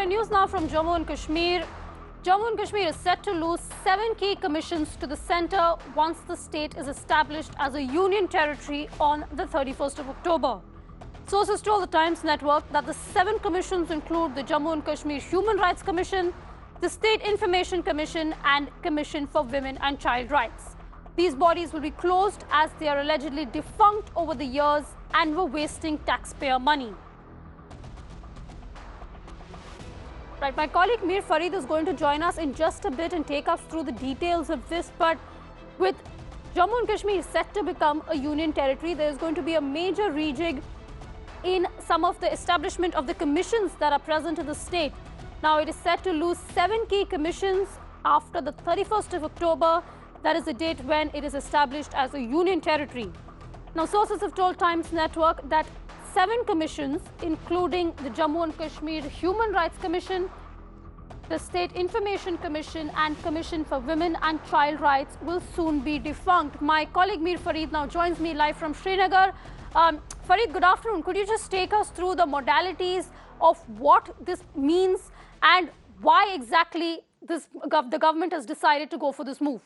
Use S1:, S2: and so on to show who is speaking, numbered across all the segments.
S1: in news now from Jammu and Kashmir. Jammu and Kashmir is set to lose 7 key commissions to the centre once the state is established as a union territory on the 31st of October. Sources told the Times Network that the 7 commissions include the Jammu and Kashmir Human Rights Commission, the State Information Commission and Commission for Women and Child Rights. These bodies will be closed as they are allegedly defunct over the years and were wasting taxpayer money. Right, my colleague Mir Farid is going to join us in just a bit and take us through the details of this. But with Jammu and Kashmir set to become a union territory, there is going to be a major rejig in some of the establishment of the commissions that are present in the state. Now, it is set to lose 7 key commissions after the 31st of October. That is the date when it is established as a union territory. Now, sources have told Times Network that 7 commissions, including the Jammu and Kashmir Human Rights Commission, the State Information Commission and Commission for Women and Child Rights, will soon be defunct. My colleague Mir Farid now joins me live from Srinagar. Farid, good afternoon. Could you just take us through the modalities of what this means and why exactly the government has decided to go for this move?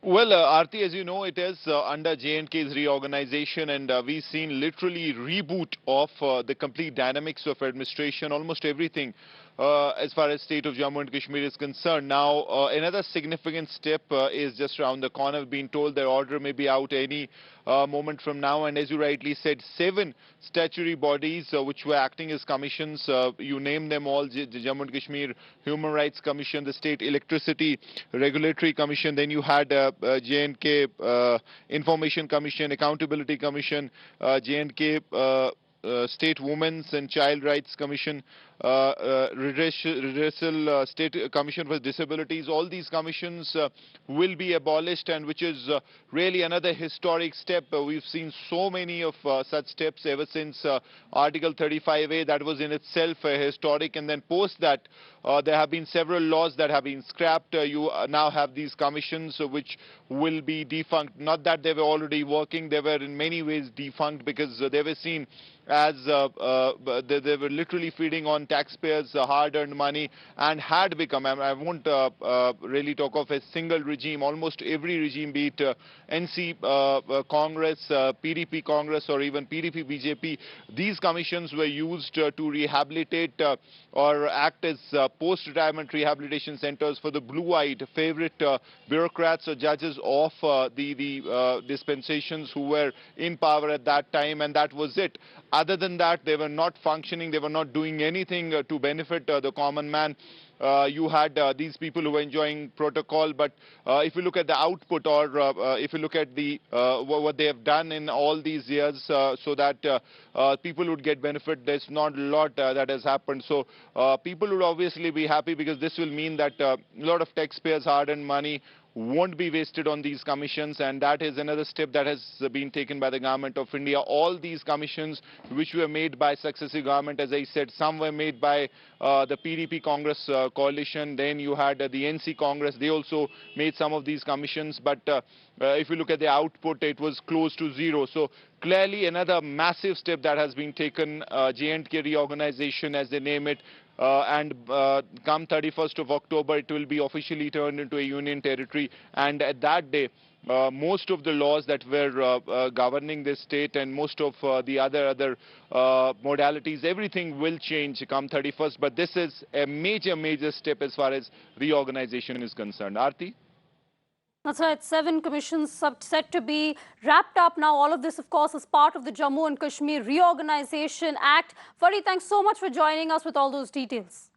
S2: Well, Aarti, as you know, it is under J&K's reorganization, and we've seen literally reboot of the complete dynamics of administration, almost everything as far as state of Jammu and Kashmir is concerned. Now, another significant step is just around the corner. We've been told their order may be out any moment from now, and as you rightly said, 7 statutory bodies which were acting as commissions. You name them all: the Jammu and Kashmir Human Rights Commission, the State Electricity Regulatory Commission, then you had J&K Information Commission, Accountability Commission, J&K State Women's and Child Rights Commission, Redressal State Commission for Disabilities. All these commissions will be abolished, and which is really another historic step. We've seen so many of such steps ever since Article 35A. That was in itself historic, and then post that there have been several laws that have been scrapped. You now have these commissions which will be defunct. Not that they were already working, they were in many ways defunct because they were seen as they were literally feeding on taxpayers' hard-earned money, and had become, I won't really talk of a single regime, almost every regime, be it NC Congress, PDP Congress, or even PDP BJP, these commissions were used to rehabilitate or act as post-retirement rehabilitation centers for the blue-eyed favorite bureaucrats or judges of the dispensations who were in power at that time, and that was it. Other than that, they were not functioning, they were not doing anything to benefit the common man. You had these people who were enjoying protocol, but if you look at the output, or if you look at the what they have done in all these years so that people would get benefit, there's not a lot that has happened. So people would obviously be happy, because this will mean that a lot of taxpayers' hard-earned money won't be wasted on these commissions, and that is another step that has been taken by the government of India. All these commissions which were made by successive government, as I said, some were made by the PDP Congress coalition, then you had the NC Congress, they also made some of these commissions, but if you look at the output, it was close to zero. So clearly another massive step that has been taken, J&K reorganization as they name it, and come 31st of October, it will be officially turned into a union territory, and at that day, most of the laws that were governing this state and most of the other modalities, everything will change come 31st. But this is a major step as far as reorganization is concerned. Aarti?
S1: That's right, 7 commissions set to be wrapped up now. All of this, of course, is part of the Jammu and Kashmir Reorganization Act. Farid, thanks so much for joining us with all those details.